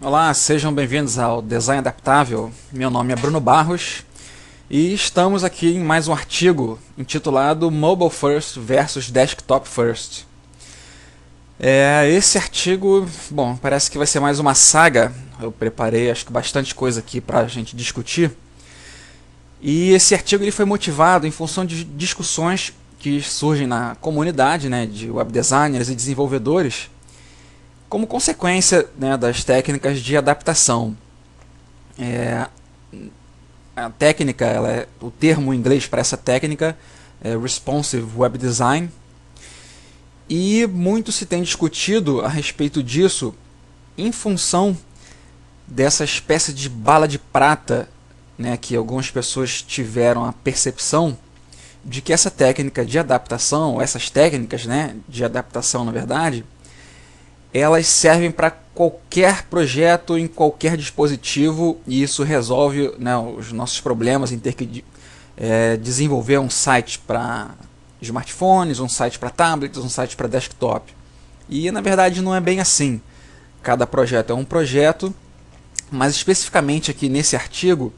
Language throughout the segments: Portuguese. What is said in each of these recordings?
Olá, sejam bem-vindos ao Design Adaptável. Meu nome é Bruno Barros e estamos aqui em mais um artigo intitulado Mobile First versus Desktop First. Esse artigo, bom, parece que vai ser mais uma saga. Eu preparei acho que bastante coisa aqui para a gente discutir. E esse artigo ele foi motivado em função de discussões que surgem na comunidade, né, de web designers e desenvolvedores, como consequência, né, das técnicas de adaptação. A técnica, o termo em inglês para essa técnica é Responsive Web Design, e muito se tem discutido a respeito disso em função dessa espécie de bala de prata, né, que algumas pessoas tiveram a percepção de que essa técnica de adaptação, essas técnicas, né, de adaptação na verdade, elas servem para qualquer projeto, em qualquer dispositivo, e isso resolve, né, os nossos problemas em ter que desenvolver um site para smartphones, um site para tablets, um site para desktop. E na verdade não é bem assim. Cada projeto é um projeto, mas especificamente aqui nesse artigo,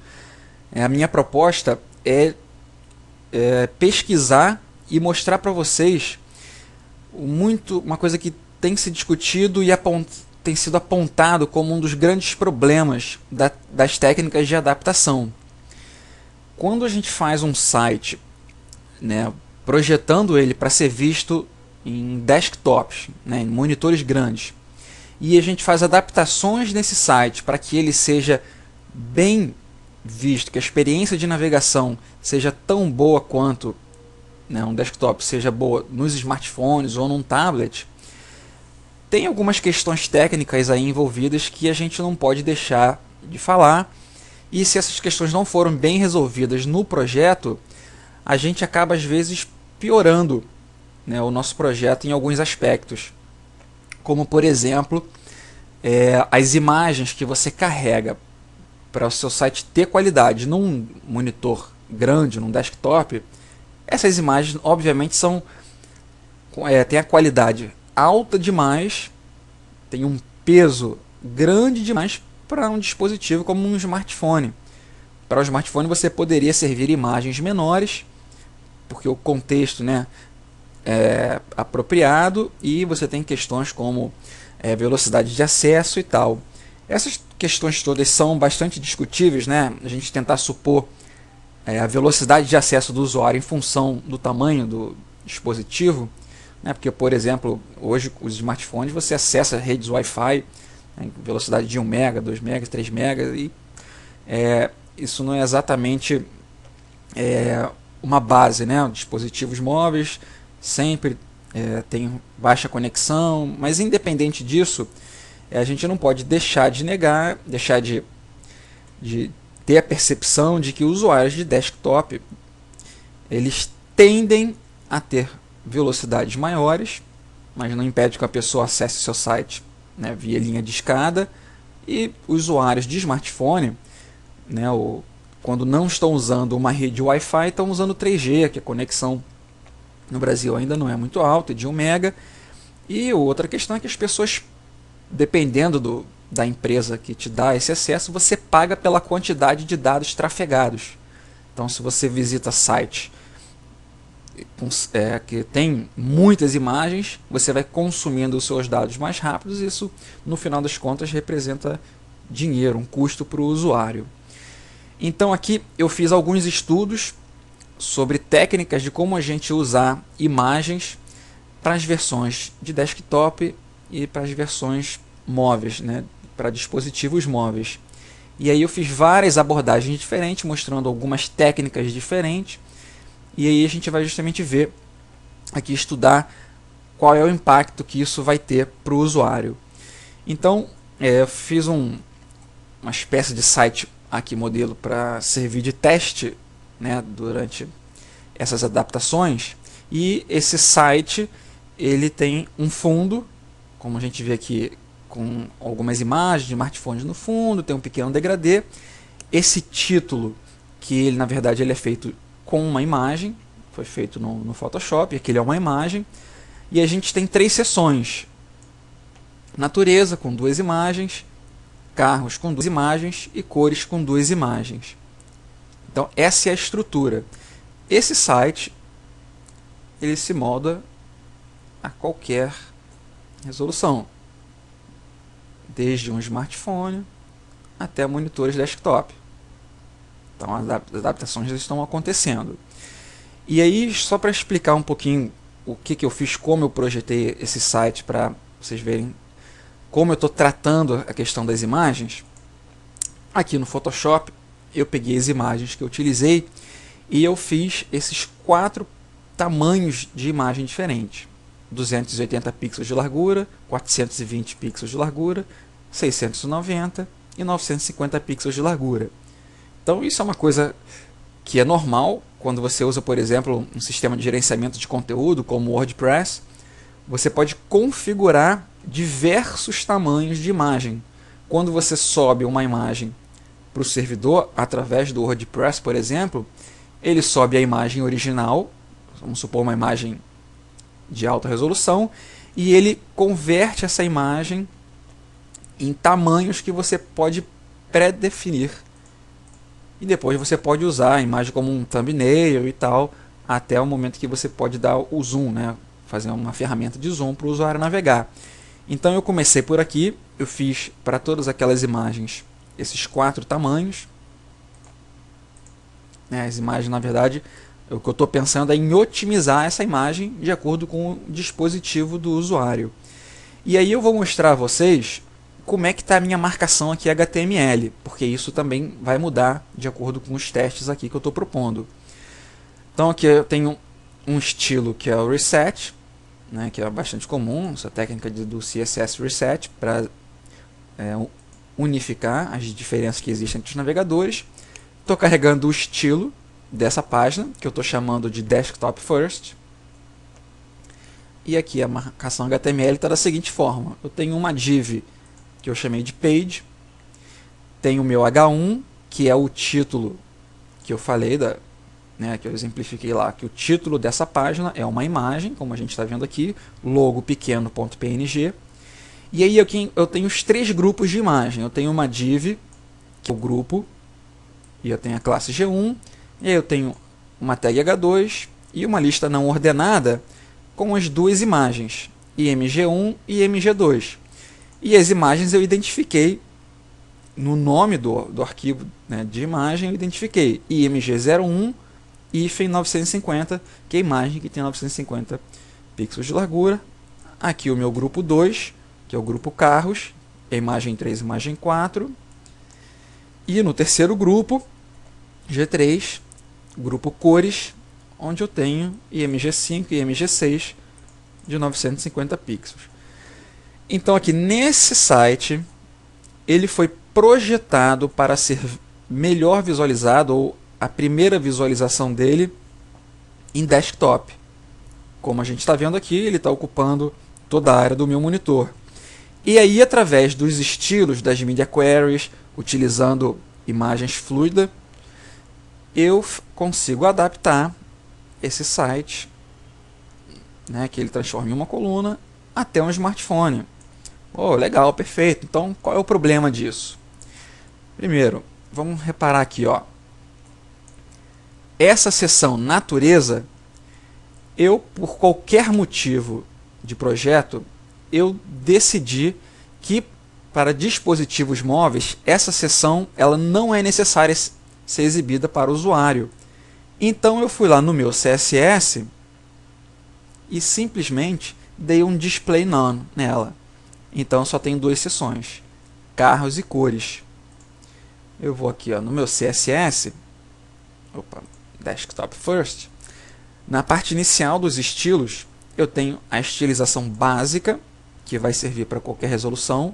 a minha proposta é pesquisar e mostrar para vocês uma coisa que tem se discutido e tem sido apontado como um dos grandes problemas das técnicas de adaptação. Quando a gente faz um site, né, projetando ele para ser visto em desktops, né, em monitores grandes, e a gente faz adaptações nesse site para que ele seja bem visto, que a experiência de navegação seja tão boa quanto, né, um desktop seja boa nos smartphones ou num tablet, tem algumas questões técnicas aí envolvidas que a gente não pode deixar de falar, e se essas questões não foram bem resolvidas no projeto, a gente acaba às vezes piorando, né, o nosso projeto em alguns aspectos, como por exemplo as imagens que você carrega para o seu site ter qualidade num monitor grande, num desktop. Essas imagens obviamente têm a qualidade alta demais, tem um peso grande demais para um dispositivo como um smartphone. Para o smartphone você poderia servir imagens menores, porque o contexto, né, é apropriado, e você tem questões como velocidade de acesso e tal. Essas questões todas são bastante discutíveis, né? A gente tentar supor a velocidade de acesso do usuário em função do tamanho do dispositivo, né? Porque, por exemplo, hoje os smartphones você acessa redes Wi-Fi, né, velocidade de 1 MB, 2 MB, 3 MB, e isso não é exatamente uma base, né? Dispositivos móveis sempre tem baixa conexão, mas independente disso, a gente não pode deixar de negar, deixar de ter a percepção de que usuários de desktop eles tendem a ter velocidades maiores, mas não impede que a pessoa acesse seu site, né, via linha de escada, e usuários de smartphone, né, quando não estão usando uma rede Wi-Fi, estão usando 3G, que a conexão no Brasil ainda não é muito alta, de 1 MB. E outra questão é que as pessoas, dependendo da empresa que te dá esse acesso, você paga pela quantidade de dados trafegados. Então, se você visita site que tem muitas imagens, você vai consumindo os seus dados mais rápidos, e isso, no final das contas, representa dinheiro, um custo para o usuário. Então, aqui eu fiz alguns estudos sobre técnicas de como a gente usar imagens para as versões de desktop e para as versões móveis, né, para dispositivos móveis. E aí eu fiz várias abordagens diferentes, mostrando algumas técnicas diferentes, e aí a gente vai justamente ver aqui, estudar qual é o impacto que isso vai ter para o usuário. Então eu fiz uma espécie de site aqui, modelo, para servir de teste, né, durante essas adaptações, e esse site ele tem um fundo, como a gente vê aqui, com algumas imagens de smartphones no fundo, tem um pequeno degradê. Esse título, que ele, na verdade ele é feito com uma imagem, foi feito no Photoshop, aqui ele é uma imagem, e a gente tem 3 seções: natureza, com 2 imagens, carros com 2 imagens e cores com 2 imagens. Então essa é a estrutura. Esse site ele se molda a qualquer resolução, desde um smartphone até monitores desktop. Então as adaptações estão acontecendo. E aí, só para explicar um pouquinho o que eu fiz, como eu projetei esse site, para vocês verem como eu estou tratando a questão das imagens. Aqui no Photoshop eu peguei as imagens que eu utilizei e eu fiz esses 4 tamanhos de imagem diferentes: 280 pixels de largura, 420 pixels de largura, 690 e 950 pixels de largura. Então isso é uma coisa que é normal quando você usa, por exemplo, um sistema de gerenciamento de conteúdo como o WordPress. Você pode configurar diversos tamanhos de imagem. Quando você sobe uma imagem para o servidor através do WordPress, por exemplo, ele sobe a imagem original, vamos supor uma imagem de alta resolução, e ele converte essa imagem em tamanhos que você pode pré-definir. E depois você pode usar a imagem como um thumbnail e tal, até o momento que você pode dar o zoom, né? Fazer uma ferramenta de zoom para o usuário navegar. Então eu comecei por aqui, eu fiz para todas aquelas imagens esses 4 tamanhos. As imagens, na verdade, o que eu estou pensando é em otimizar essa imagem de acordo com o dispositivo do usuário. E aí eu vou mostrar a vocês como é que está a minha marcação aqui HTML, porque isso também vai mudar de acordo com os testes aqui que eu estou propondo. Então aqui eu tenho um estilo que é o Reset, né, que é bastante comum, essa técnica do CSS Reset, para unificar as diferenças que existem entre os navegadores. Estou carregando o estilo dessa página, que eu estou chamando de Desktop First. E aqui a marcação HTML está da seguinte forma: eu tenho uma div que eu chamei de Page, tenho o meu H1, que é o título que eu falei, que eu exemplifiquei lá, que o título dessa página é uma imagem, como a gente está vendo aqui, logo pequeno.png. E aí eu tenho os 3 grupos de imagem. Eu tenho uma div, que é o grupo, e eu tenho a classe G1, e aí eu tenho uma tag H2 e uma lista não ordenada com as 2 imagens, img1 e img2. E as imagens eu identifiquei no nome do arquivo, né, de imagem, eu identifiquei img01 hífen 950, que é a imagem que tem 950 pixels de largura. Aqui o meu grupo 2, que é o grupo carros, a imagem 3, imagem 4. E no terceiro grupo, G3, grupo cores, onde eu tenho img5 e img6 de 950 pixels. Então aqui nesse site, ele foi projetado para ser melhor visualizado, ou a primeira visualização dele em desktop. Como a gente está vendo aqui, ele está ocupando toda a área do meu monitor. E aí, através dos estilos das media queries, utilizando imagens fluidas, eu consigo adaptar esse site, né, que ele transforma em uma coluna, até um smartphone. Oh, legal, perfeito. Então, qual é o problema disso? Primeiro, vamos reparar aqui, ó. Essa seção natureza, eu, por qualquer motivo de projeto, eu decidi que para dispositivos móveis, essa seção ela não é necessária ser exibida para o usuário. Então eu fui lá no meu CSS e simplesmente dei um display none nela. Então só tem 2 seções, carros e cores. Eu vou aqui, ó, no meu CSS, Desktop First, na parte inicial dos estilos, eu tenho a estilização básica, que vai servir para qualquer resolução.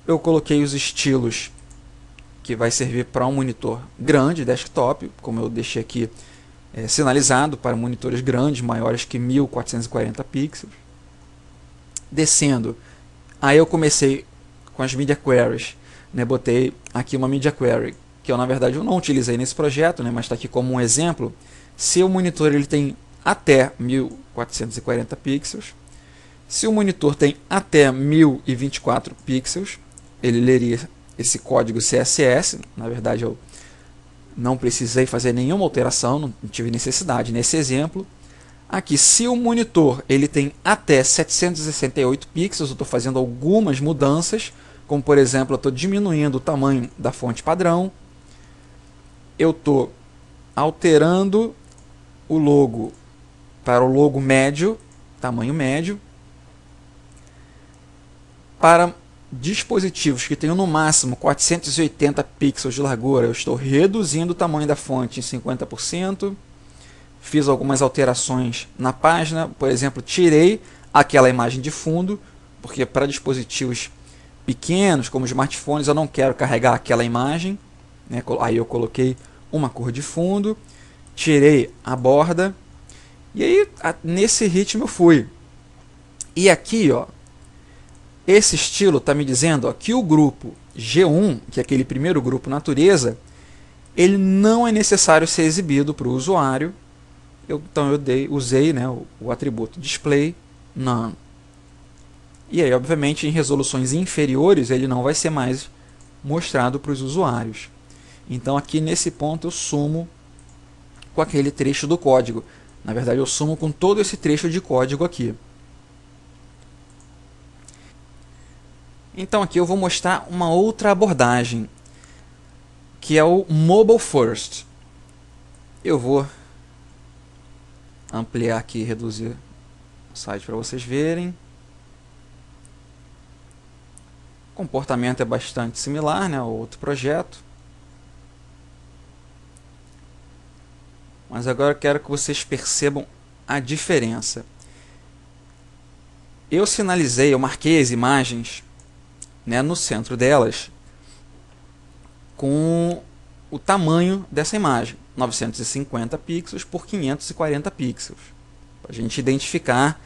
Eu coloquei os estilos que vai servir para um monitor grande, desktop, como eu deixei aqui sinalizado para monitores grandes, maiores que 1440 pixels. Descendo, aí eu comecei com as media queries, né? Botei aqui uma media query, que eu na verdade eu não utilizei nesse projeto, né? Mas está aqui como um exemplo. Se o monitor ele tem até 1440 pixels, se o monitor tem até 1024 pixels, ele leria esse código CSS. Na verdade, eu não precisei fazer nenhuma alteração, não tive necessidade nesse exemplo. Aqui, se o monitor ele tem até 768 pixels, eu estou fazendo algumas mudanças, como por exemplo, eu estou diminuindo o tamanho da fonte padrão, eu estou alterando o logo para o logo médio, tamanho médio. Para dispositivos que tenham no máximo 480 pixels de largura, eu estou reduzindo o tamanho da fonte em 50%. Fiz algumas alterações na página, por exemplo, tirei aquela imagem de fundo, porque para dispositivos pequenos, como smartphones, eu não quero carregar aquela imagem, né? Aí eu coloquei uma cor de fundo, tirei a borda, e aí nesse ritmo eu fui. E aqui, ó, esse estilo está me dizendo, ó, que o grupo G1, que é aquele primeiro grupo natureza, ele não é necessário ser exibido para o usuário. Então eu usei, né, o atributo display none. E aí, obviamente, em resoluções inferiores, ele não vai ser mais mostrado para os usuários. Então aqui nesse ponto eu sumo com aquele trecho do código. Na verdade, eu sumo com todo esse trecho de código aqui. Então aqui eu vou mostrar uma outra abordagem, que é o Mobile First. Eu vou ampliar aqui e reduzir o site para vocês verem. O comportamento é bastante similar, né, ao outro projeto. Mas agora eu quero que vocês percebam a diferença. Eu sinalizei, eu marquei as imagens, né, no centro delas com o tamanho dessa imagem, 950 pixels por 540 pixels, para a gente identificar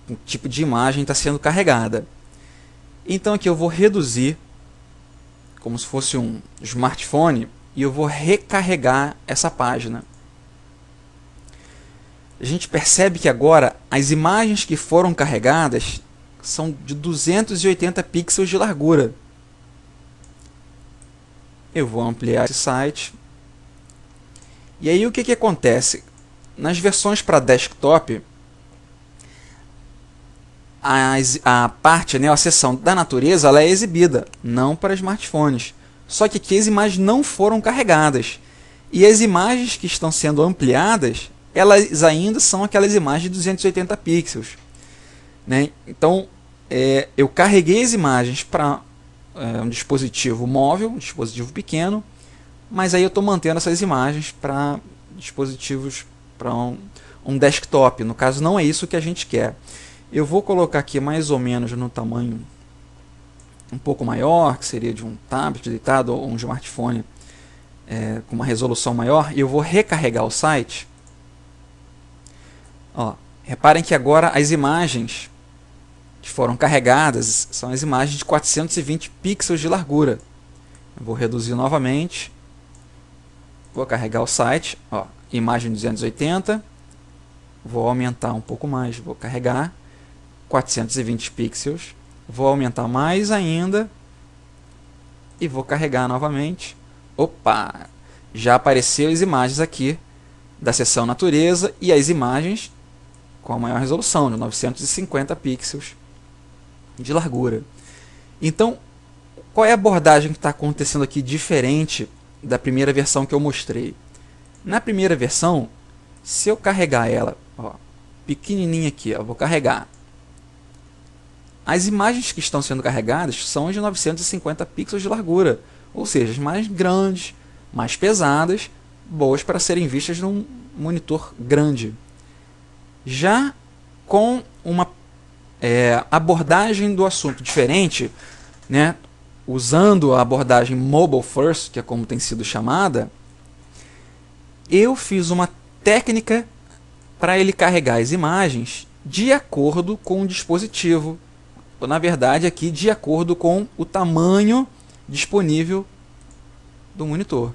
o tipo de imagem está sendo carregada. Então aqui eu vou reduzir, como se fosse um smartphone, e eu vou recarregar essa página. A gente percebe que agora as imagens que foram carregadas são de 280 pixels de largura. Eu vou ampliar esse site. E aí o que acontece? Nas versões para desktop, a parte, né, a seção da natureza, ela é exibida, não para smartphones. Só que aqui as imagens não foram carregadas. E as imagens que estão sendo ampliadas, elas ainda são aquelas imagens de 280 pixels. Né? Então, eu carreguei as imagens para um dispositivo móvel, um dispositivo pequeno, mas aí eu estou mantendo essas imagens para dispositivos, para um desktop. No caso, não é isso que a gente quer. Eu vou colocar aqui mais ou menos no tamanho um pouco maior, que seria de um tablet deitado ou um smartphone com uma resolução maior, e eu vou recarregar o site. Ó, reparem que agora as imagens que foram carregadas são as imagens de 420 pixels de largura. Eu vou reduzir novamente, vou carregar o site, ó, imagem 280, vou aumentar um pouco mais, vou carregar 420 pixels, vou aumentar mais ainda e vou carregar novamente. Opa! Já apareceu as imagens aqui da seção natureza e as imagens com a maior resolução, de 950 pixels de largura. Então, qual é a abordagem que está acontecendo aqui diferente da primeira versão que eu mostrei? Na primeira versão, se eu carregar ela, ó, pequenininha aqui, ó, vou carregar. As imagens que estão sendo carregadas são as de 950 pixels de largura, ou seja, as mais grandes, mais pesadas, boas para serem vistas num monitor grande. Já com uma abordagem do assunto diferente, né, usando a abordagem Mobile First, que é como tem sido chamada, eu fiz uma técnica para ele carregar as imagens de acordo com o dispositivo. Na verdade, aqui de acordo com o tamanho disponível do monitor.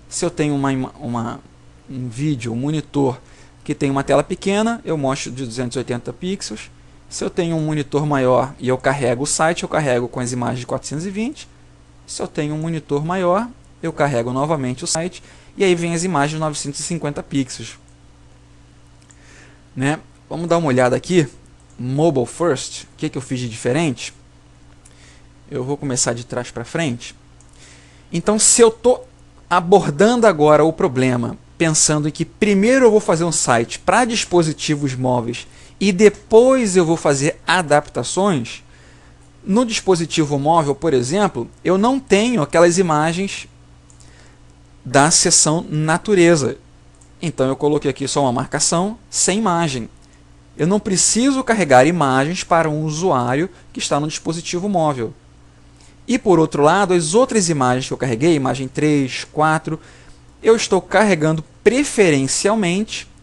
Se eu tenho um vídeo, um monitor que tem uma tela pequena, eu mostro de 280 pixels. Se eu tenho um monitor maior e eu carrego o site, eu carrego com as imagens de 420. Se eu tenho um monitor maior, eu carrego novamente o site e aí vem as imagens de 950 pixels. Né? Vamos dar uma olhada aqui. Mobile First, o que eu fiz de diferente? Eu vou começar de trás para frente. Então, se eu estou abordando agora o problema, pensando em que primeiro eu vou fazer um site para dispositivos móveis e depois eu vou fazer adaptações, no dispositivo móvel, por exemplo, eu não tenho aquelas imagens da seção natureza. Então eu coloquei aqui só uma marcação sem imagem. Eu não preciso carregar imagens para um usuário que está no dispositivo móvel. E por outro lado, as outras imagens que eu carreguei, imagem 3, 4, eu estou carregando preferencialmente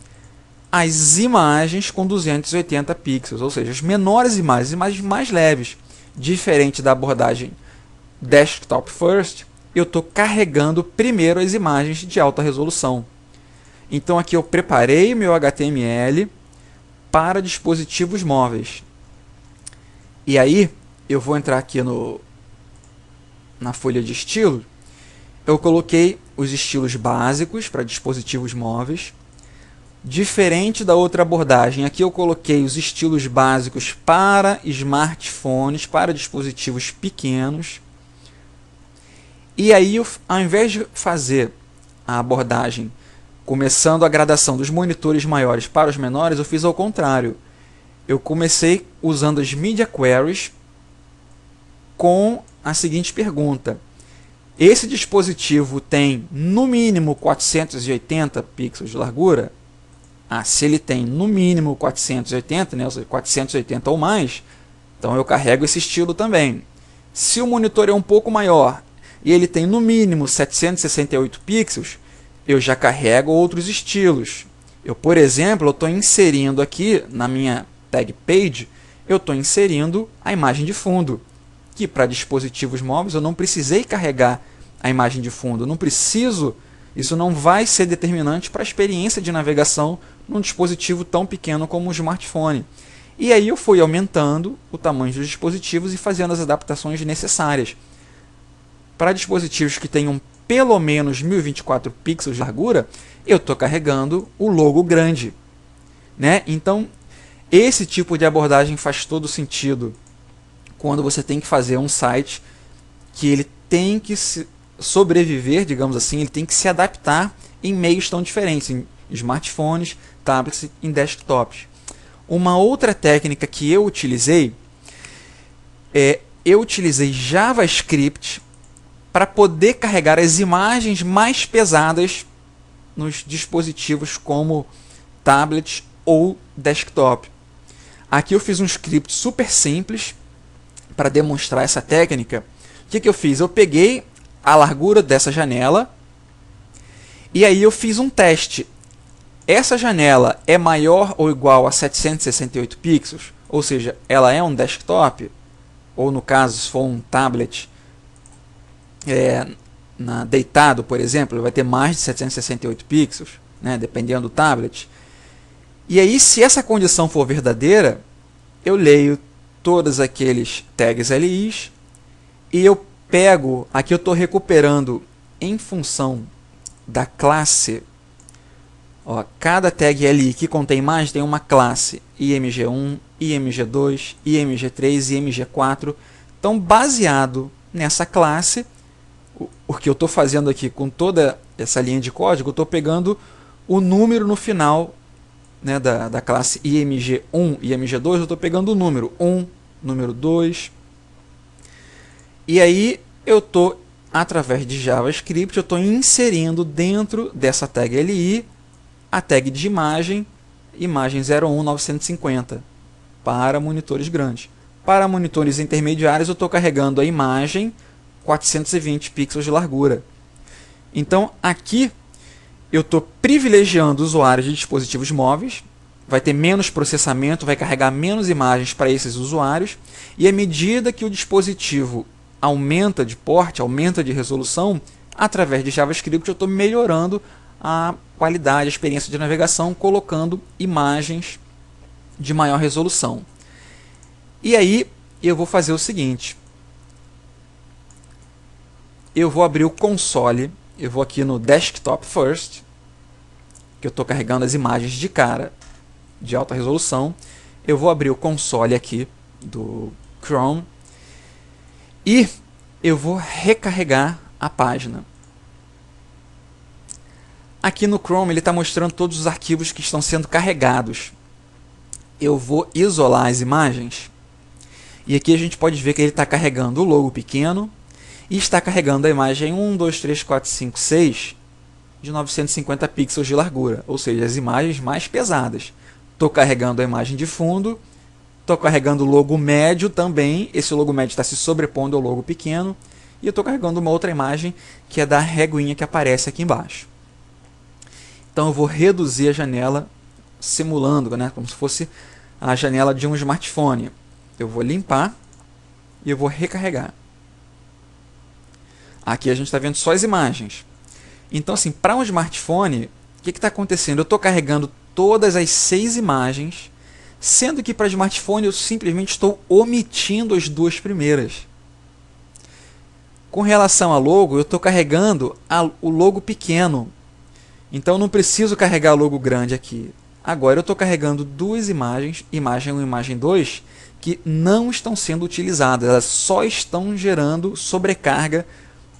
as imagens com 280 pixels, ou seja, as menores imagens, as imagens mais leves. Diferente da abordagem Desktop First, eu estou carregando primeiro as imagens de alta resolução. Então aqui eu preparei meu HTML para dispositivos móveis. E aí eu vou entrar aqui na folha de estilo. Eu coloquei os estilos básicos para dispositivos móveis. Diferente da outra abordagem, aqui eu coloquei os estilos básicos para smartphones, para dispositivos pequenos. E aí, ao invés de fazer a abordagem começando a gradação dos monitores maiores para os menores, eu fiz ao contrário. Eu comecei usando as Media Queries com a seguinte pergunta: esse dispositivo tem no mínimo 480 pixels de largura? Se ele tem no mínimo 480, né, ou seja, 480 ou mais, então eu carrego esse estilo também. Se o monitor é um pouco maior e ele tem no mínimo 768 pixels, eu já carrego outros estilos. Eu, por exemplo, estou inserindo aqui na minha tag page, eu estou inserindo a imagem de fundo, que para dispositivos móveis eu não precisei carregar a imagem de fundo, eu não preciso. Isso não vai ser determinante para a experiência de navegação num dispositivo tão pequeno como um smartphone. E aí eu fui aumentando o tamanho dos dispositivos e fazendo as adaptações necessárias. Para dispositivos que tenham pelo menos 1024 pixels de largura, eu estou carregando o logo grande. Né? Então, esse tipo de abordagem faz todo sentido quando você tem que fazer um site que ele tem que sobreviver, digamos assim, ele tem que se adaptar em meios tão diferentes, em smartphones, tablets e em desktops. Uma outra técnica que eu utilizei eu utilizei JavaScript para poder carregar as imagens mais pesadas nos dispositivos como tablet ou desktop. Aqui eu fiz um script super simples para demonstrar essa técnica. O que eu fiz? Eu peguei a largura dessa janela e aí eu fiz um teste. Essa janela é maior ou igual a 768 pixels, ou seja, ela é um desktop, ou no caso, se for um tablet deitado, por exemplo, ele vai ter mais de 768 pixels, né, dependendo do tablet. E aí, se essa condição for verdadeira, eu leio todos aqueles tags LIs e eu pego, aqui eu estou recuperando em função da classe. Cada tag LI que contém imagem tem uma classe IMG1, IMG2, IMG3 e IMG4. Então, baseado nessa classe, o que eu estou fazendo aqui com toda essa linha de código, eu estou pegando o número no final, né, da classe IMG1 e IMG2, eu estou pegando o número 1, número 2. E aí eu estou, através de JavaScript, eu estou inserindo dentro dessa tag LI a tag de imagem 01950 para monitores grandes. Para monitores intermediários eu estou carregando a imagem 420 pixels de largura. Então aqui eu estou privilegiando usuários de dispositivos móveis, vai ter menos processamento, vai carregar menos imagens para esses usuários, e à medida que o dispositivo aumenta de porte, aumenta de resolução, através de JavaScript eu estou melhorando a qualidade, a experiência de navegação, colocando imagens de maior resolução. E aí eu vou fazer o seguinte. Eu vou abrir o console. Eu vou aqui no Desktop First, que eu estou carregando as imagens de cara de alta resolução. Eu vou abrir o console aqui do Chrome e eu vou recarregar a página. Aqui no Chrome ele está mostrando todos os arquivos que estão sendo carregados. Eu vou isolar as imagens e aqui a gente pode ver que ele está carregando o logo pequeno e está carregando a imagem 1, 2, 3, 4, 5, 6 de 950 pixels de largura, ou seja, as imagens mais pesadas. Estou carregando a imagem de fundo, estou carregando o logo médio também, esse logo médio está se sobrepondo ao logo pequeno, e eu estou carregando uma outra imagem que é da reguinha que aparece aqui embaixo. Então eu vou reduzir a janela simulando, né, como se fosse a janela de um smartphone. Eu vou limpar e eu vou recarregar. Aqui a gente está vendo só as imagens. Então, assim, para um smartphone, o que está acontecendo? Eu estou carregando todas as 6 imagens, sendo que para smartphone eu simplesmente estou omitindo as 2 primeiras. Com relação ao logo, eu estou carregando o logo pequeno. Então, eu não preciso carregar o logo grande aqui. Agora, eu estou carregando 2 imagens, imagem 1 e imagem 2, que não estão sendo utilizadas. Elas só estão gerando sobrecarga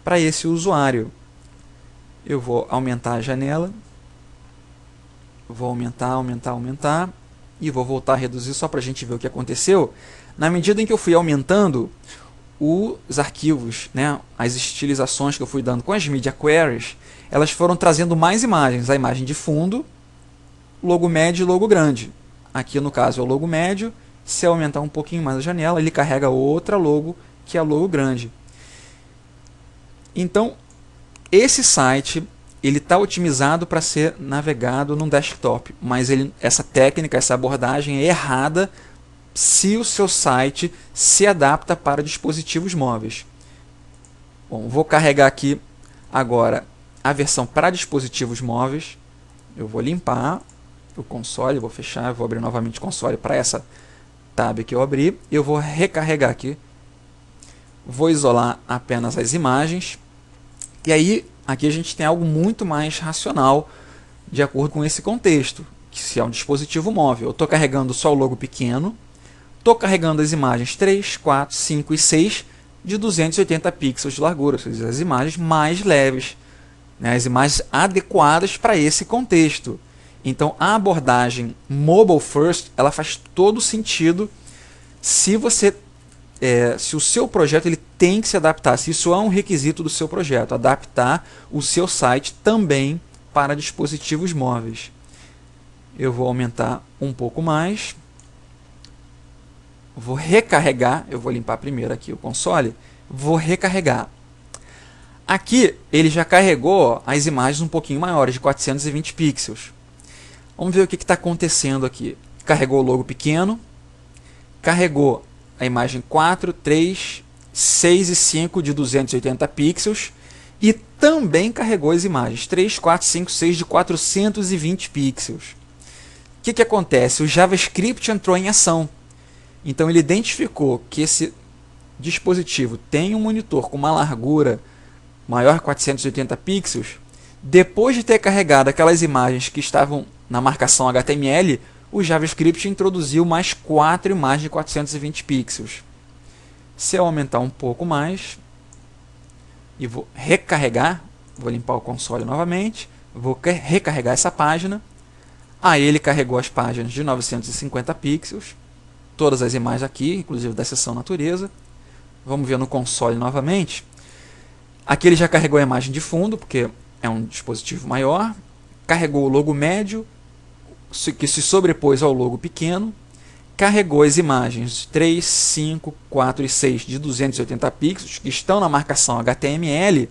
para esse usuário. Eu vou aumentar a janela. Vou aumentar. E vou voltar a reduzir só para a gente ver o que aconteceu. Na medida em que eu fui aumentando os arquivos, né, as estilizações que eu fui dando com as Media Queries, elas foram trazendo mais imagens. A imagem de fundo, logo médio e logo grande. Aqui no caso é o logo médio. Se eu aumentar um pouquinho mais a janela, ele carrega outra logo, que é a logo grande. Então, esse site ele está otimizado para ser navegado no desktop, mas essa técnica, essa abordagem é errada se o seu site se adapta para dispositivos móveis. Bom, vou carregar aqui agora a versão para dispositivos móveis. Eu vou limpar o console, vou fechar, vou abrir novamente o console para essa tab que eu abri. Eu vou recarregar aqui, vou isolar apenas as imagens. E aí, aqui a gente tem algo muito mais racional de acordo com esse contexto, que se é um dispositivo móvel. Eu estou carregando só o logo pequeno, estou carregando as imagens 3, 4, 5 e 6 de 280 pixels de largura, ou seja, as imagens mais leves, né, as imagens adequadas para esse contexto. Então, a abordagem mobile first, ela faz todo sentido se você se o seu projeto ele tem que se adaptar, se isso é um requisito do seu projeto, adaptar o seu site também para dispositivos móveis. Eu vou aumentar um pouco mais, vou recarregar, eu vou limpar primeiro aqui o console, vou recarregar. Aqui ele já carregou as imagens um pouquinho maiores, de 420 pixels. Vamos ver o que está acontecendo aqui. Carregou o logo pequeno, carregou a imagem 4, 3, 6 e 5 de 280 pixels e também carregou as imagens 3, 4, 5, 6 de 420 pixels. O que acontece? O JavaScript entrou em ação. Então ele identificou que esse dispositivo tem um monitor com uma largura maior que 480 pixels. Depois de ter carregado aquelas imagens que estavam na marcação HTML, o JavaScript introduziu mais 4 imagens de 420 pixels. Se eu aumentar um pouco mais e vou recarregar, vou limpar o console novamente, vou recarregar essa página. Aí ele carregou as páginas de 950 pixels, todas as imagens aqui, inclusive da seção natureza. Vamos ver no console novamente. Aqui ele já carregou a imagem de fundo, porque é um dispositivo maior. Carregou o logo médio, que se sobrepôs ao logo pequeno, carregou as imagens 3, 5, 4 e 6 de 280 pixels, que estão na marcação HTML,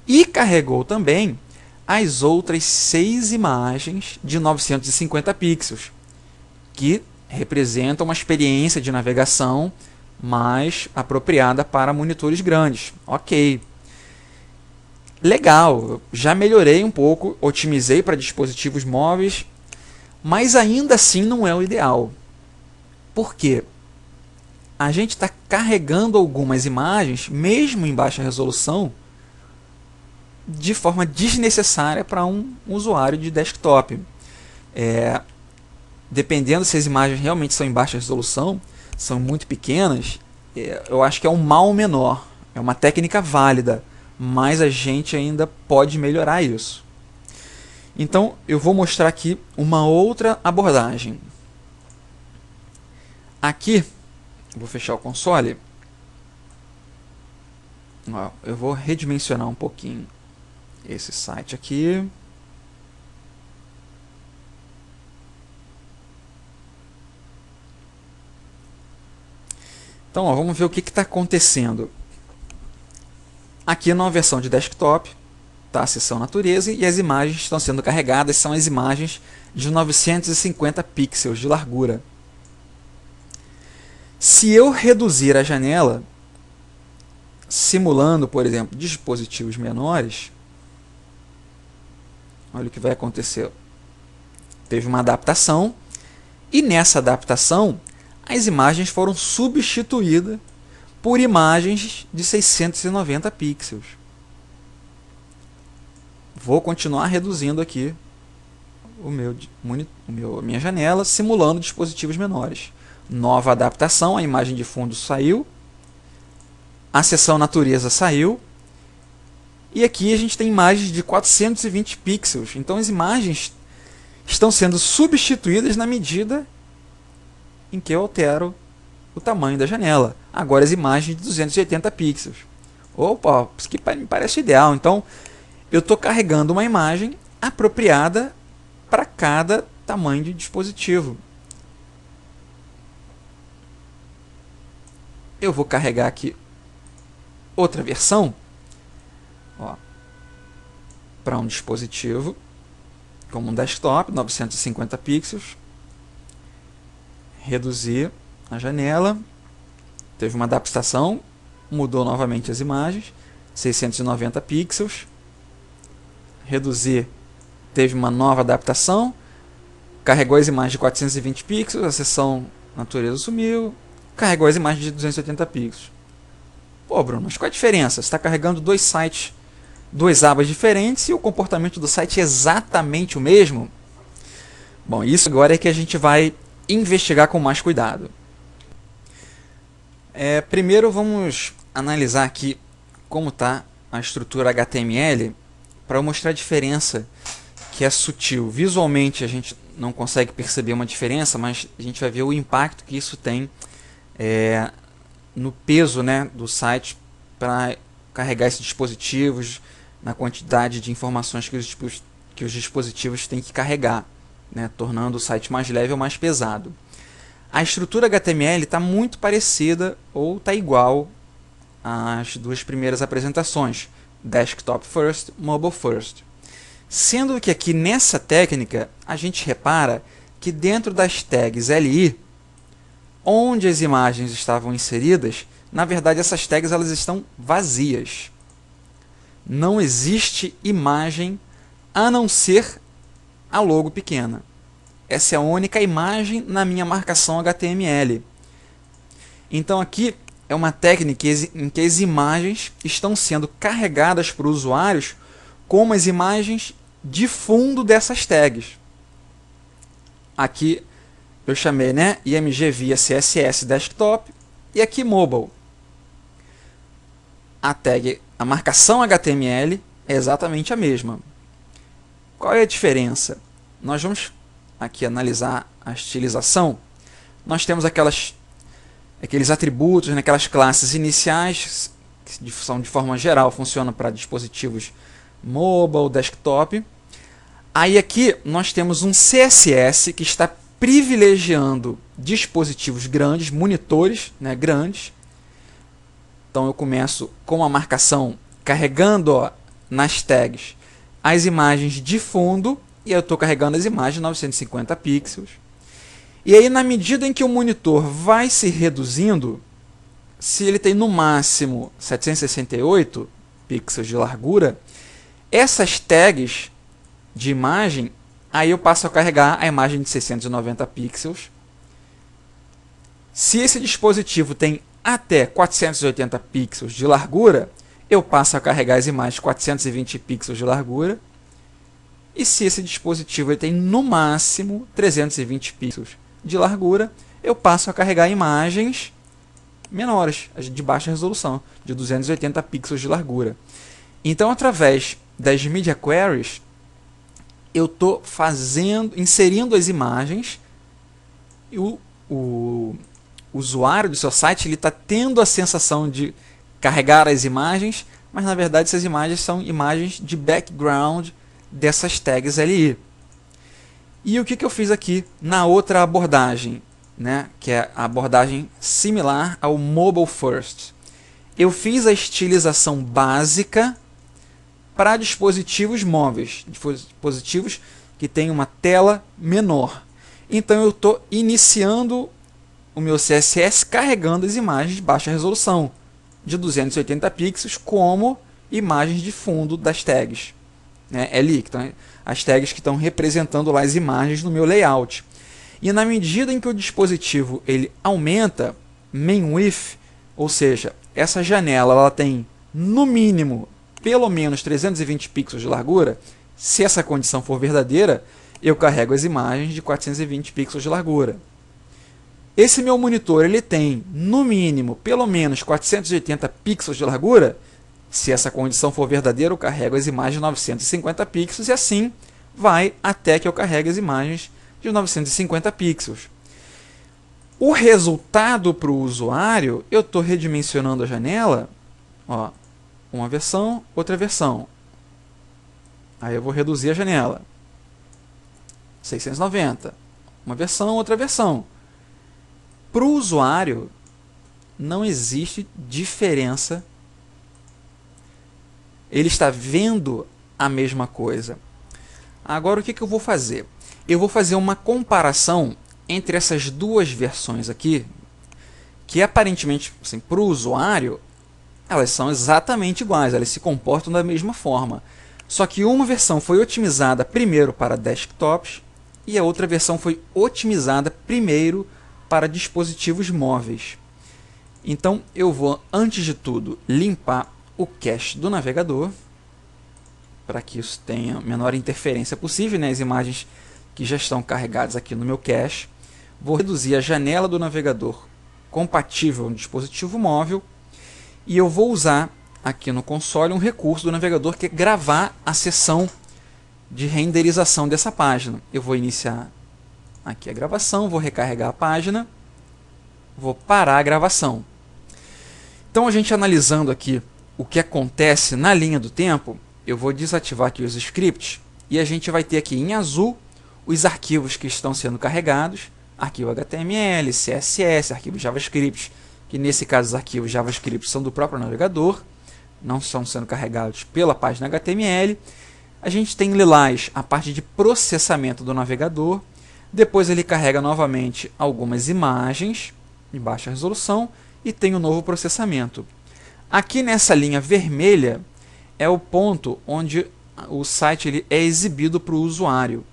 e carregou também as outras 6 imagens de 950 pixels, que representam uma experiência de navegação mais apropriada para monitores grandes. Ok. Legal, já melhorei um pouco, otimizei para dispositivos móveis, mas ainda assim não é o ideal. Por quê? a gente está carregando algumas imagens, mesmo em baixa resolução, de forma desnecessária para um usuário de desktop. Dependendo se as imagens realmente são em baixa resolução, são muito pequenas, eu acho que é um mal menor, é uma técnica válida, mas a gente ainda pode melhorar isso. Então eu vou mostrar aqui uma outra abordagem. Aqui, vou fechar o console. Ó, eu vou redimensionar um pouquinho esse site aqui. Então, ó, vamos ver o que está acontecendo. Aqui na versão de desktop, está a seção natureza e as imagens estão sendo carregadas, são as imagens de 950 pixels de largura. Se eu reduzir a janela, simulando, por exemplo, dispositivos menores, olha o que vai acontecer. Teve uma adaptação e nessa adaptação as imagens foram substituídas por imagens de 690 pixels. Vou continuar reduzindo aqui minha janela, simulando dispositivos menores. Nova adaptação, a imagem de fundo saiu, a seção natureza saiu, e aqui a gente tem imagens de 420 pixels. Então as imagens estão sendo substituídas na medida em que eu altero o tamanho da janela. Agora as imagens de 280 pixels. Opa, isso aqui me parece ideal. Então eu estou carregando uma imagem apropriada para cada tamanho de dispositivo. Eu vou carregar aqui outra versão para um dispositivo como um desktop, 950 pixels. Reduzir a janela, teve uma adaptação, mudou novamente as imagens, 690 pixels. Reduzir, teve uma nova adaptação, carregou as imagens de 420 pixels, a seção natureza sumiu, carregou as imagens de 280 pixels. Pô, Bruno, mas qual a diferença? Você está carregando dois sites, duas abas diferentes e o comportamento do site é exatamente o mesmo? Bom, isso agora é que a gente vai investigar com mais cuidado. Primeiro vamos analisar aqui como está a estrutura HTML para mostrar a diferença que é sutil. Visualmente a gente não consegue perceber uma diferença, mas a gente vai ver o impacto que isso tem no peso, né, do site para carregar esses dispositivos, na quantidade de informações que os dispositivos têm que carregar, né, tornando o site mais leve ou mais pesado. A estrutura HTML está muito parecida ou está igual às duas primeiras apresentações, Desktop First, Mobile First. Sendo que aqui nessa técnica a gente repara que dentro das tags LI, onde as imagens estavam inseridas, na verdade essas tags elas estão vazias. Não existe imagem a não ser a logo pequena. Essa é a única imagem na minha marcação HTML. Então aqui é uma técnica em que as imagens estão sendo carregadas para os usuários como as imagens de fundo dessas tags. Aqui eu chamei, né, IMG via CSS Desktop e aqui Mobile. A marcação HTML é exatamente a mesma. Qual é a diferença? Nós vamos aqui analisar a estilização. Nós temos aqueles atributos, né, aquelas classes iniciais, que são de forma geral, funcionam para dispositivos mobile, desktop. Aí aqui nós temos um CSS que está privilegiando dispositivos grandes, monitores, né, grandes. Então eu começo com a marcação carregando nas tags as imagens de fundo e eu estou carregando as imagens de 950 pixels. E aí, na medida em que o monitor vai se reduzindo, se ele tem no máximo 768 pixels de largura, essas tags de imagem, aí eu passo a carregar a imagem de 690 pixels Se esse dispositivo tem até 480 pixels de largura, eu passo a carregar as imagens 420 pixels de largura. E se esse dispositivo ele tem no máximo 320 pixels de largura, eu passo a carregar imagens menores, de baixa resolução, de 280 pixels de largura. Então, através das Media Queries, eu estou inserindo as imagens e o usuário do seu site está tendo a sensação de carregar as imagens, mas na verdade essas imagens são imagens de background dessas tags LI. E o que eu fiz aqui na outra abordagem, né, que é a abordagem similar ao Mobile First? Eu fiz a estilização básica para dispositivos móveis, dispositivos que têm uma tela menor. Então eu estou iniciando o meu CSS carregando as imagens de baixa resolução, de 280 pixels, como imagens de fundo das tags, né, LI, as tags que estão representando lá as imagens no meu layout. E na medida em que o dispositivo ele aumenta main width, ou seja, essa janela ela tem no mínimo pelo menos 320 pixels de largura, se essa condição for verdadeira, eu carrego as imagens de 420 pixels de largura. Esse meu monitor ele tem no mínimo pelo menos 480 pixels de largura, se essa condição for verdadeira, eu carrego as imagens de 950 pixels e assim vai até que eu carregue as imagens de 950 pixels. O resultado para o usuário, eu estou redimensionando a janela, ó, uma versão, outra versão. Aí eu vou reduzir a janela. 690. Uma versão, outra versão. Para o usuário, não existe diferença. Ele está vendo a mesma coisa. Agora, o que eu vou fazer? Eu vou fazer uma comparação entre essas duas versões aqui, que aparentemente, assim, para o usuário, elas são exatamente iguais, elas se comportam da mesma forma. Só que uma versão foi otimizada primeiro para desktops e a outra versão foi otimizada primeiro para dispositivos móveis. Então eu vou, antes de tudo, limpar o cache do navegador, para que isso tenha a menor interferência possível, né? As imagens que já estão carregadas aqui no meu cache. Vou reduzir a janela do navegador compatível no dispositivo móvel e eu vou usar aqui no console um recurso do navegador que é gravar a sessão de renderização dessa página. Eu vou iniciar aqui a gravação, vou recarregar a página, vou parar a gravação. Então, a gente analisando aqui o que acontece na linha do tempo, eu vou desativar aqui os scripts e a gente vai ter aqui em azul os arquivos que estão sendo carregados, arquivo HTML, CSS, arquivo JavaScript, que nesse caso os arquivos JavaScript são do próprio navegador, não estão sendo carregados pela página HTML. A gente tem em lilás a parte de processamento do navegador, depois ele carrega novamente algumas imagens em baixa resolução e tem um novo processamento. Aqui nessa linha vermelha é o ponto onde o site ele é exibido para o usuário.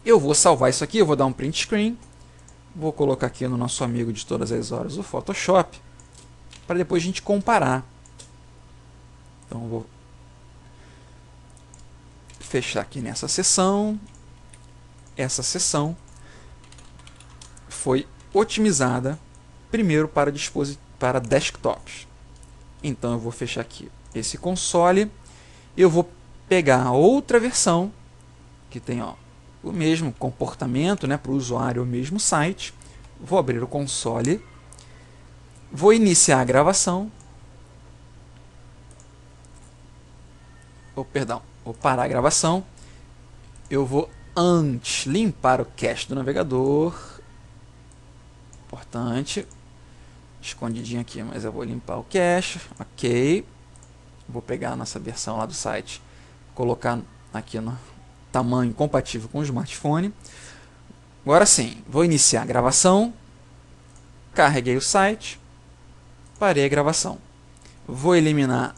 Eu vou salvar isso aqui, eu vou dar um print screen, vou colocar aqui no nosso amigo de todas as horas o Photoshop, para depois a gente comparar. Então eu vou fechar aqui nessa seção. Essa seção foi otimizada primeiro para desktops. Então eu vou fechar aqui esse console. Eu vou pegar a outra versão que tem, ó, o mesmo comportamento, né, para o usuário, o mesmo site. Vou abrir o console. Vou iniciar a gravação. Vou parar a gravação. Eu vou antes limpar o cache do navegador. Importante. Escondidinho aqui, mas eu vou limpar o cache. Ok. Vou pegar a nossa versão lá do site, colocar aqui no tamanho compatível com o smartphone. Agora sim, vou iniciar a gravação. Carreguei o site. Parei a gravação. Vou eliminar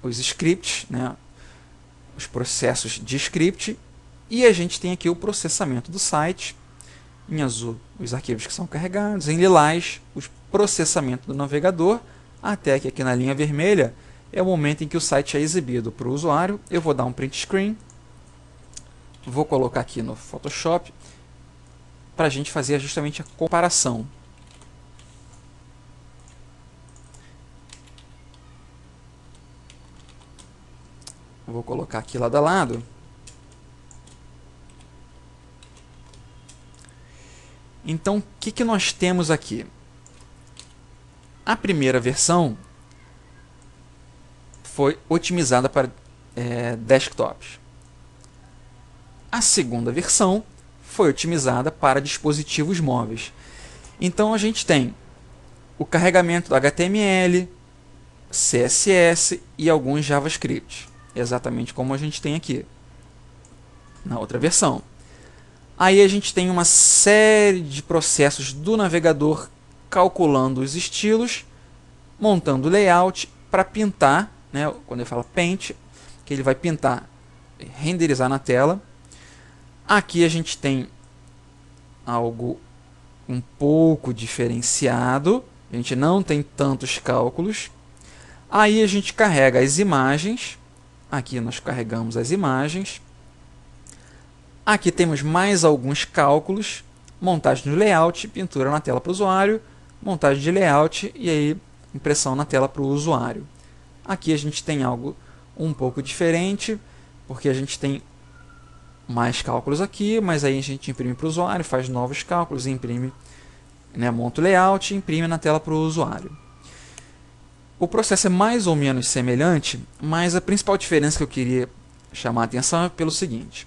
os scripts, né, os processos de script, e a gente tem aqui o processamento do site. Em azul, os arquivos que são carregados. Em lilás, o processamento do navegador. Até que aqui na linha vermelha é o momento em que o site é exibido para o usuário. Eu vou dar um print screen. Vou colocar aqui no Photoshop para a gente fazer justamente a comparação. Vou colocar aqui lado a lado. Então, o que nós temos aqui? A primeira versão foi otimizada para desktops. A segunda versão foi otimizada para dispositivos móveis. Então, a gente tem o carregamento do HTML, CSS e alguns JavaScript. Exatamente como a gente tem aqui na outra versão. Aí a gente tem uma série de processos do navegador calculando os estilos, montando layout para pintar, né, quando ele fala paint, que ele vai pintar, renderizar na tela. Aqui a gente tem algo um pouco diferenciado, a gente não tem tantos cálculos. Aí a gente carrega as imagens, aqui nós carregamos as imagens. Aqui temos mais alguns cálculos, montagem do layout, pintura na tela para o usuário, montagem de layout e aí impressão na tela para o usuário. Aqui a gente tem algo um pouco diferente, porque a gente tem mais cálculos aqui, mas aí a gente imprime para o usuário, faz novos cálculos, imprime, né, monta o layout e imprime na tela para o usuário. O processo é mais ou menos semelhante, mas a principal diferença que eu queria chamar a atenção é pelo seguinte.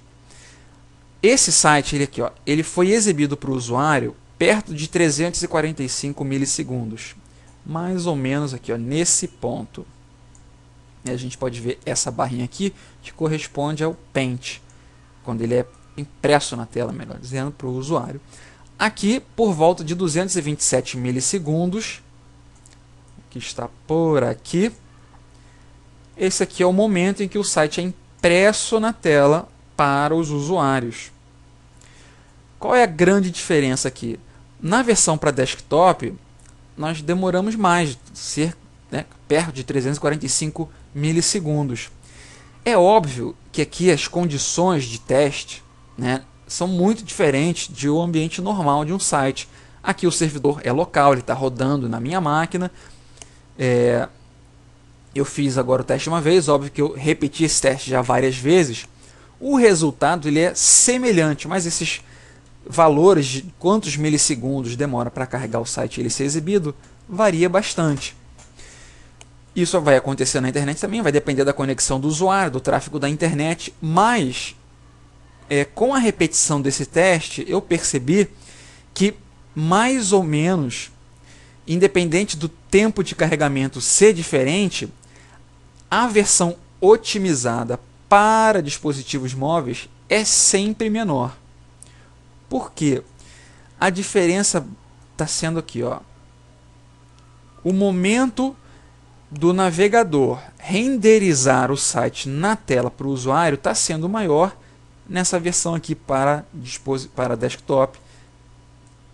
Esse site, ele foi exibido para o usuário perto de 345 milissegundos. Mais ou menos aqui, nesse ponto. E a gente pode ver essa barrinha aqui, que corresponde ao Paint, quando ele é impresso na tela, melhor dizendo, para o usuário. Aqui, por volta de 227 milissegundos, que está por aqui. Esse aqui é o momento em que o site é impresso na tela para os usuários. Qual é a grande diferença aqui? Na versão para desktop, nós demoramos mais, perto de 345 milissegundos. É óbvio que aqui as condições de teste, né, são muito diferentes de um ambiente normal de um site. Aqui o servidor é local, ele está rodando na minha máquina. Eu fiz agora o teste uma vez, óbvio que eu repeti esse teste já várias vezes. O resultado ele é semelhante, mas esses valores de quantos milissegundos demora para carregar o site e ele ser exibido varia bastante. Isso vai acontecer na internet também, vai depender da conexão do usuário, do tráfego da internet, mas com a repetição desse teste eu percebi que mais ou menos, independente do tempo de carregamento ser diferente, a versão otimizada para dispositivos móveis é sempre menor. Por quê? A diferença está sendo aqui, o momento do navegador renderizar o site na tela para o usuário está sendo maior nessa versão aqui para desktop.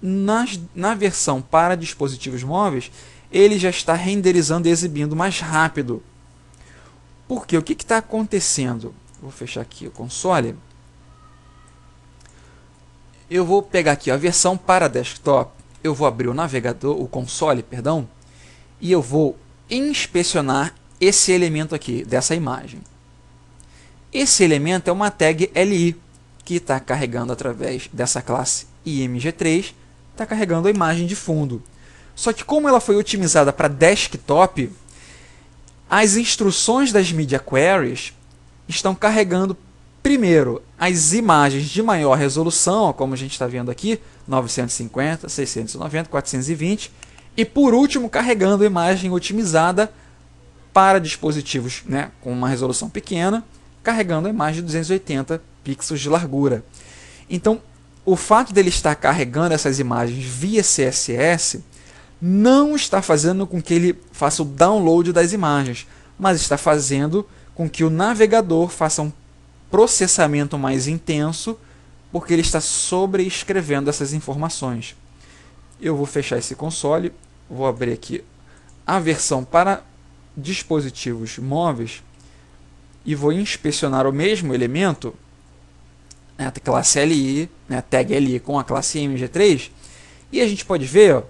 Na versão para dispositivos móveis, ele já está renderizando e exibindo mais rápido. Por quê? O que está acontecendo? Vou fechar aqui o console. Eu vou pegar aqui a versão para desktop, eu vou abrir o navegador, o console, perdão, e eu vou inspecionar esse elemento aqui, dessa imagem. Esse elemento é uma tag LI, que está carregando através dessa classe img3, está carregando a imagem de fundo. Só que como ela foi otimizada para desktop, as instruções das Media Queries estão carregando primeiro as imagens de maior resolução, como a gente está vendo aqui, 950, 690, 420, e por último carregando a imagem otimizada para dispositivos, né, com uma resolução pequena, carregando a imagem de 280 pixels de largura. Então, o fato dele estar carregando essas imagens via CSS não está fazendo com que ele faça o download das imagens, mas está fazendo com que o navegador faça um processamento mais intenso, porque ele está sobreescrevendo essas informações. Eu vou fechar esse console, vou abrir aqui a versão para dispositivos móveis e vou inspecionar o mesmo elemento, né, a classe LI, né, tag LI com a classe MG3, e a gente pode ver, ó,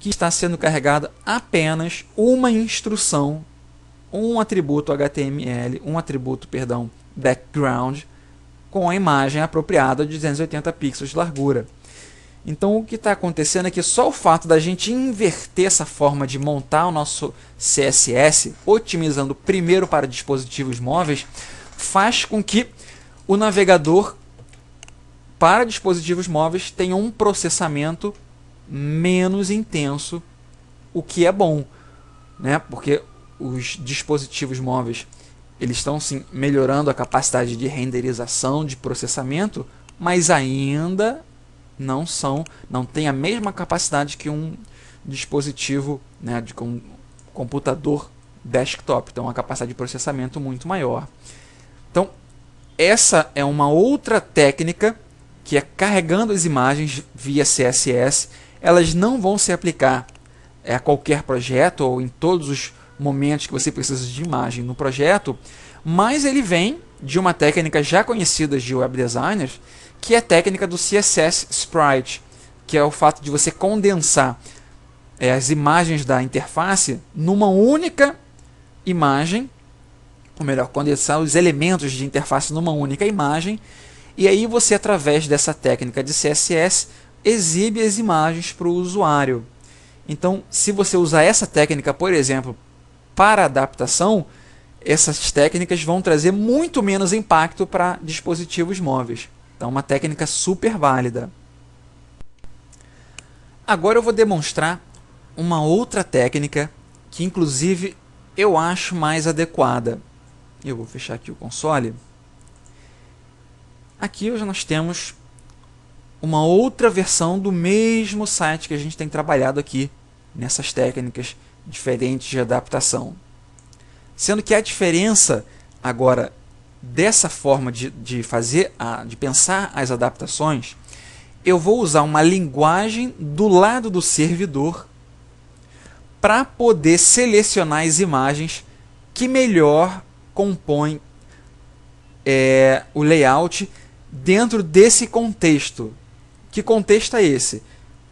que está sendo carregada apenas uma instrução, um atributo HTML, background, com a imagem apropriada de 280 pixels de largura. Então o que está acontecendo é que só o fato da gente inverter essa forma de montar o nosso CSS, otimizando primeiro para dispositivos móveis, faz com que o navegador para dispositivos móveis tenha um processamento menos intenso, o que é bom, né? Porque os dispositivos móveis eles estão sim melhorando a capacidade de renderização, de processamento, mas ainda não tem a mesma capacidade que um dispositivo, né, de computador desktop. Então, uma capacidade de processamento muito maior. Então, essa é uma outra técnica que é carregando as imagens via CSS. Elas não vão se aplicar a qualquer projeto ou em todos os momentos que você precisa de imagem no projeto, mas ele vem de uma técnica já conhecida de web designers, que é a técnica do CSS Sprite, que é o fato de você condensar as imagens da interface numa única imagem, ou melhor, condensar os elementos de interface numa única imagem, e aí você, através dessa técnica de CSS, exibe as imagens para o usuário. Então, se você usar essa técnica, por exemplo, para adaptação, essas técnicas vão trazer muito menos impacto para dispositivos móveis. Então, uma técnica super válida. Agora eu vou demonstrar uma outra técnica que, inclusive, eu acho mais adequada. Eu vou fechar aqui o console. Aqui hoje nós temos uma outra versão do mesmo site que a gente tem trabalhado aqui nessas técnicas diferentes de adaptação. Sendo que a diferença agora dessa forma de pensar as adaptações, eu vou usar uma linguagem do lado do servidor para poder selecionar as imagens que melhor compõem o layout dentro desse contexto. Que contexto é esse?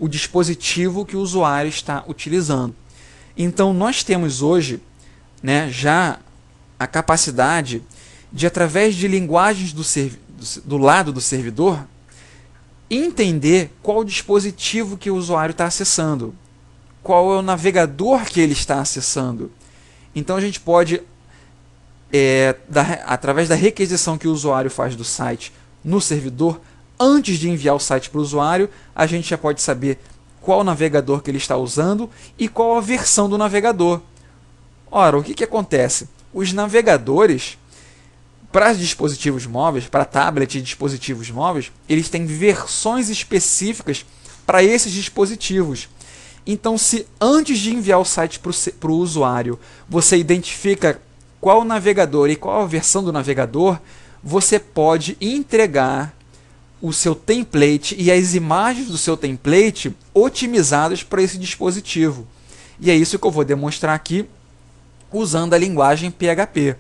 O dispositivo que o usuário está utilizando. Então nós temos hoje, né, já a capacidade de, através de linguagens do lado do servidor, entender qual dispositivo que o usuário está acessando, qual é o navegador que ele está acessando. Então a gente pode, através da requisição que o usuário faz do site no servidor, antes de enviar o site para o usuário, a gente já pode saber qual navegador que ele está usando e qual a versão do navegador. Ora, o que acontece? Os navegadores, para dispositivos móveis, para tablet e dispositivos móveis, eles têm versões específicas para esses dispositivos. Então, se antes de enviar o site para o usuário, você identifica qual o navegador e qual a versão do navegador, você pode entregar o seu template e as imagens do seu template otimizadas para esse dispositivo. E é isso que eu vou demonstrar aqui usando a linguagem PHP.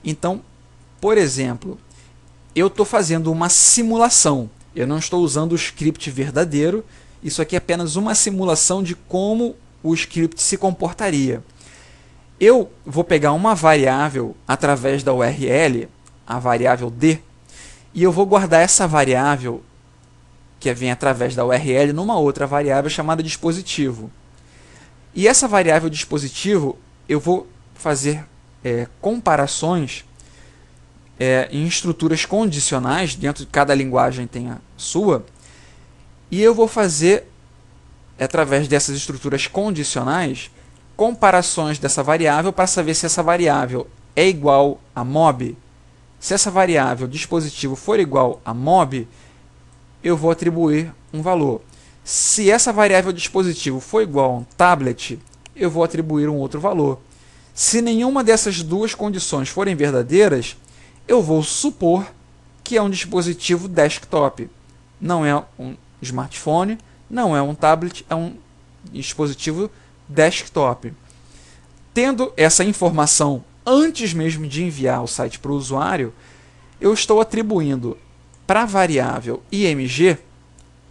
Então, por exemplo, eu estou fazendo uma simulação. Eu não estou usando o script verdadeiro. Isso aqui é apenas uma simulação de como o script se comportaria. Eu vou pegar uma variável através da URL, a variável D, e eu vou guardar essa variável que vem através da URL numa outra variável chamada dispositivo. E essa variável dispositivo eu vou fazer comparações em estruturas condicionais, dentro de cada linguagem tem a sua, e eu vou fazer, através dessas estruturas condicionais, comparações dessa variável para saber se essa variável é igual a mob. Se essa variável dispositivo for igual a mob, eu vou atribuir um valor. Se essa variável dispositivo for igual a um tablet, eu vou atribuir um outro valor. Se nenhuma dessas duas condições forem verdadeiras, eu vou supor que é um dispositivo desktop. Não é um smartphone, não é um tablet, é um dispositivo desktop. Tendo essa informação antes mesmo de enviar o site para o usuário, eu estou atribuindo para a variável IMG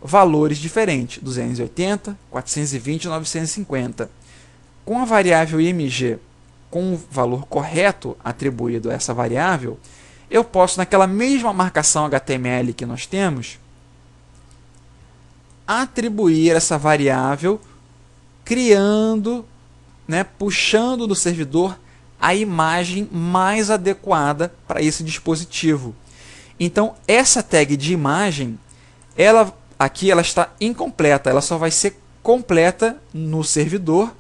valores diferentes, 280, 420 e 950. Com a variável IMG, com o valor correto atribuído a essa variável, eu posso, naquela mesma marcação HTML que nós temos, atribuir essa variável criando, puxando do servidor a imagem mais adequada para esse dispositivo. Então, essa tag de imagem, aqui ela está incompleta, ela só vai ser completa no servidor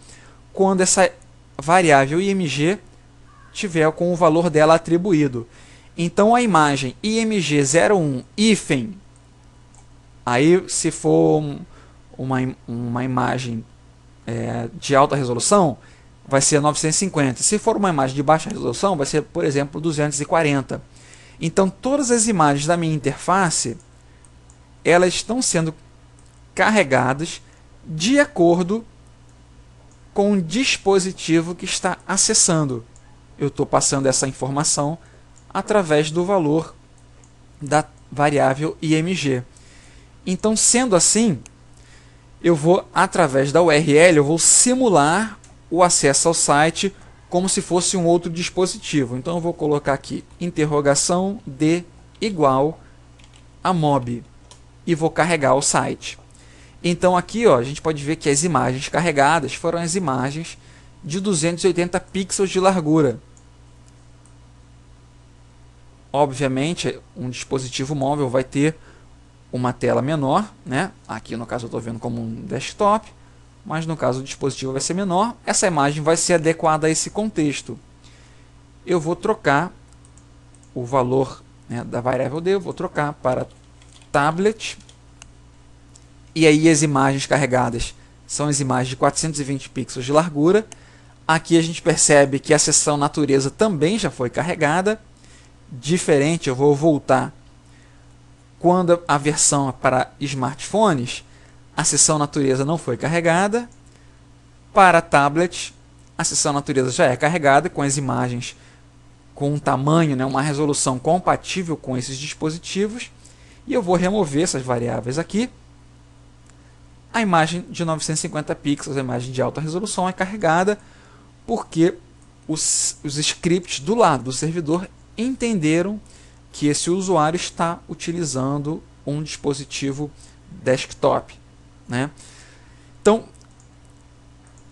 quando essa variável IMG tiver com o valor dela atribuído. Então, a imagem img01 hífen, aí se for uma imagem de alta resolução, vai ser 950. Se for uma imagem de baixa resolução, vai ser, por exemplo, 240. Então, todas as imagens da minha interface, elas estão sendo carregadas de acordo com o dispositivo que está acessando. Eu estou passando essa informação através do valor da variável IMG. Então, sendo assim, eu vou, através da URL, eu vou simular o acesso ao site como se fosse um outro dispositivo. Então, eu vou colocar aqui, interrogação de igual a mob, e vou carregar o site. Então, aqui a gente pode ver que as imagens carregadas foram as imagens de 280 pixels de largura. Obviamente, um dispositivo móvel vai ter uma tela menor, Aqui no caso eu estou vendo como um desktop, mas no caso o dispositivo vai ser menor. Essa imagem vai ser adequada a esse contexto. Eu vou trocar o valor da variável D, eu vou trocar para tablet. E aí as imagens carregadas são as imagens de 420 pixels de largura. Aqui a gente percebe que a seção natureza também já foi carregada. Diferente, eu vou voltar quando a versão para smartphones, a seção natureza não foi carregada. Para tablet, a seção natureza já é carregada com as imagens com um tamanho, uma resolução compatível com esses dispositivos. E eu vou remover essas variáveis aqui. A imagem de 950 pixels, a imagem de alta resolução, é carregada porque os scripts do lado do servidor entenderam que esse usuário está utilizando um dispositivo desktop. Então,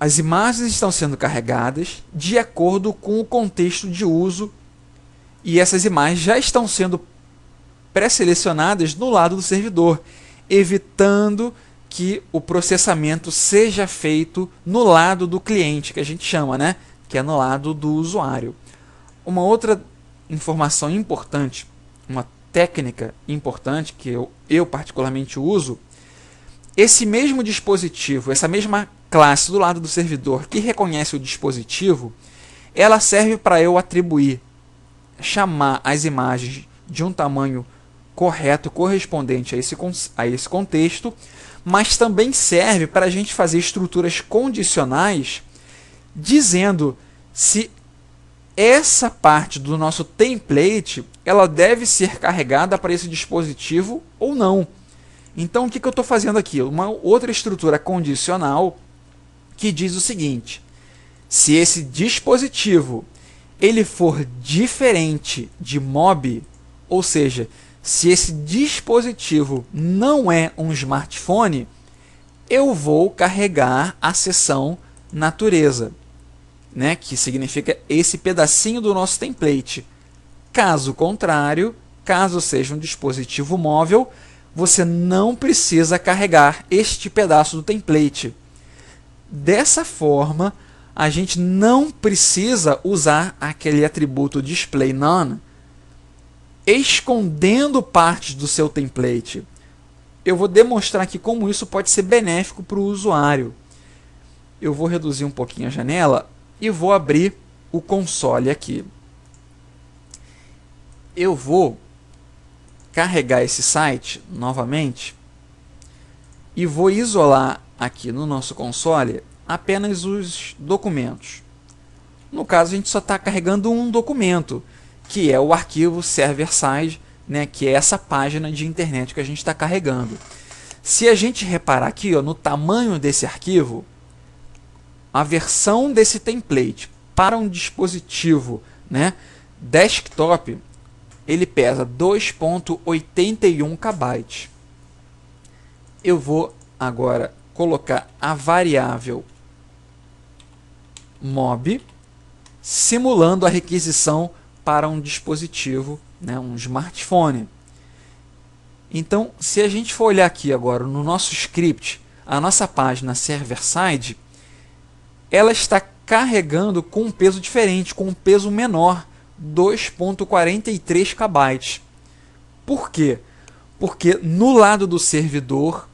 as imagens estão sendo carregadas de acordo com o contexto de uso, e essas imagens já estão sendo pré-selecionadas no lado do servidor, evitando que o processamento seja feito no lado do cliente, que a gente chama, que é no lado do usuário. Uma outra informação importante, uma técnica importante que eu particularmente uso, esse mesmo dispositivo, essa mesma classe do lado do servidor que reconhece o dispositivo, ela serve para eu atribuir, chamar as imagens de um tamanho correto, correspondente a esse contexto, mas também serve para a gente fazer estruturas condicionais dizendo se essa parte do nosso template ela deve ser carregada para esse dispositivo ou não. Então, o que eu estou fazendo aqui? Uma outra estrutura condicional que diz o seguinte: se esse dispositivo ele for diferente de mob, ou seja, se esse dispositivo não é um smartphone, eu vou carregar a seção natureza, que significa esse pedacinho do nosso template. Caso contrário, caso seja um dispositivo móvel, você não precisa carregar este pedaço do template. Dessa forma, a gente não precisa usar aquele atributo displayNone escondendo partes do seu template. Eu vou demonstrar aqui como isso pode ser benéfico para o usuário. Eu vou reduzir um pouquinho a janela e vou abrir o console aqui. Eu vou carregar esse site novamente e vou isolar aqui no nosso console apenas os documentos. No caso, a gente só está carregando um documento, que é o arquivo server-side, né, que é essa página de internet que a gente está carregando. Se a gente reparar aqui, ó, no tamanho desse arquivo, a versão desse template para um dispositivo, né, desktop, ele pesa 2.81 KB. Eu vou agora colocar a variável mob, simulando a requisição para um dispositivo, né, um smartphone. Então, se a gente for olhar aqui agora no nosso script, a nossa página server-side, ela está carregando com um peso diferente, com um peso menor, 2.43 KB. Por quê? Porque no lado do servidor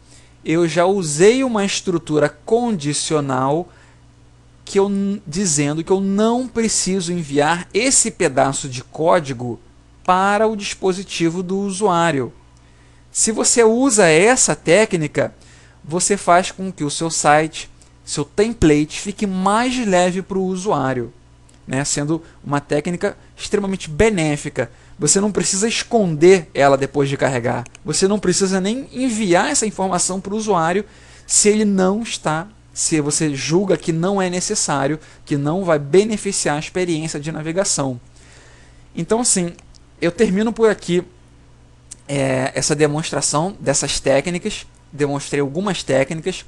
eu já usei uma estrutura condicional dizendo que eu não preciso enviar esse pedaço de código para o dispositivo do usuário. Se você usa essa técnica, você faz com que o seu site, seu template, fique mais leve para o usuário, né? Sendo uma técnica extremamente benéfica. Você não precisa esconder ela depois de carregar. Você não precisa nem enviar essa informação para o usuário se você julga que não é necessário, que não vai beneficiar a experiência de navegação. Então, assim, eu termino por aqui essa demonstração dessas técnicas. Demonstrei algumas técnicas.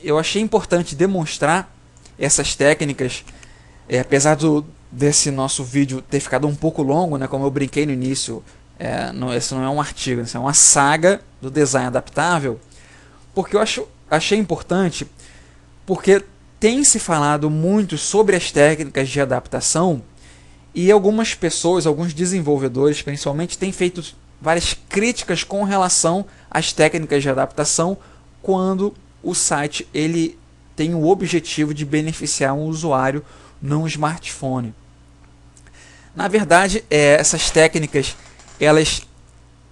Eu achei importante demonstrar essas técnicas, apesar desse nosso vídeo ter ficado um pouco longo, né, como eu brinquei no início, esse não é um artigo, isso é uma saga do design adaptável, porque eu achei importante, porque tem se falado muito sobre as técnicas de adaptação e algumas pessoas, alguns desenvolvedores principalmente, têm feito várias críticas com relação às técnicas de adaptação quando o site ele tem o objetivo de beneficiar um usuário num smartphone. Na verdade, essas técnicas elas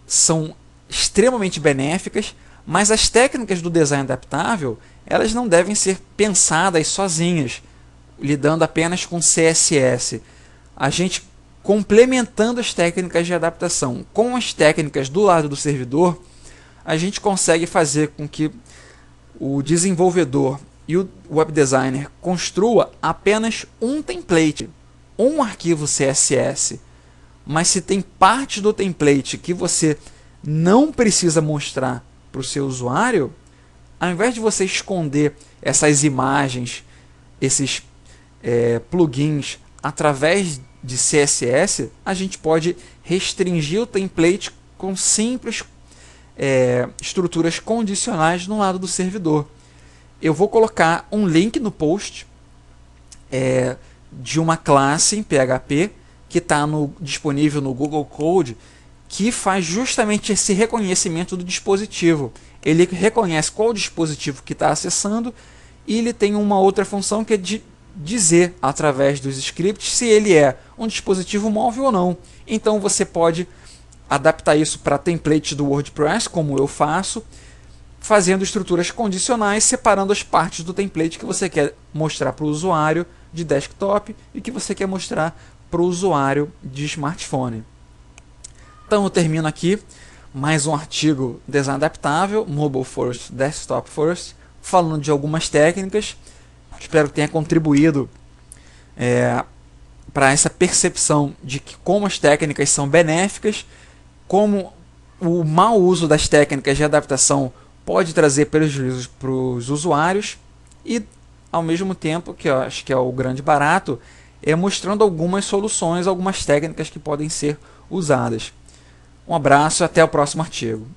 são extremamente benéficas, mas as técnicas do design adaptável elas não devem ser pensadas sozinhas, lidando apenas com CSS. A gente complementando as técnicas de adaptação com as técnicas do lado do servidor, a gente consegue fazer com que o desenvolvedor e o web designer construa apenas um template, um arquivo CSS. Mas se tem parte do template que você não precisa mostrar para o seu usuário, ao invés de você esconder essas imagens, esses plugins através de CSS, a gente pode restringir o template com simples estruturas condicionais no lado do servidor. Eu vou colocar um link no post de uma classe em PHP que está disponível no Google Code, que faz justamente esse reconhecimento do dispositivo. Ele reconhece qual dispositivo que está acessando e ele tem uma outra função que é de dizer através dos scripts se ele é um dispositivo móvel ou não. Então você pode adaptar isso para templates do WordPress, como eu faço, fazendo estruturas condicionais, separando as partes do template que você quer mostrar para o usuário de desktop e que você quer mostrar para o usuário de smartphone. Então eu termino aqui mais um artigo design adaptável, mobile first, desktop first, falando de algumas técnicas. Espero que tenha contribuído para essa percepção de que como as técnicas são benéficas, como o mau uso das técnicas de adaptação pode trazer prejuízos para os usuários e, ao mesmo tempo, que eu acho que é o grande barato, mostrando algumas soluções, algumas técnicas que podem ser usadas. Um abraço e até o próximo artigo.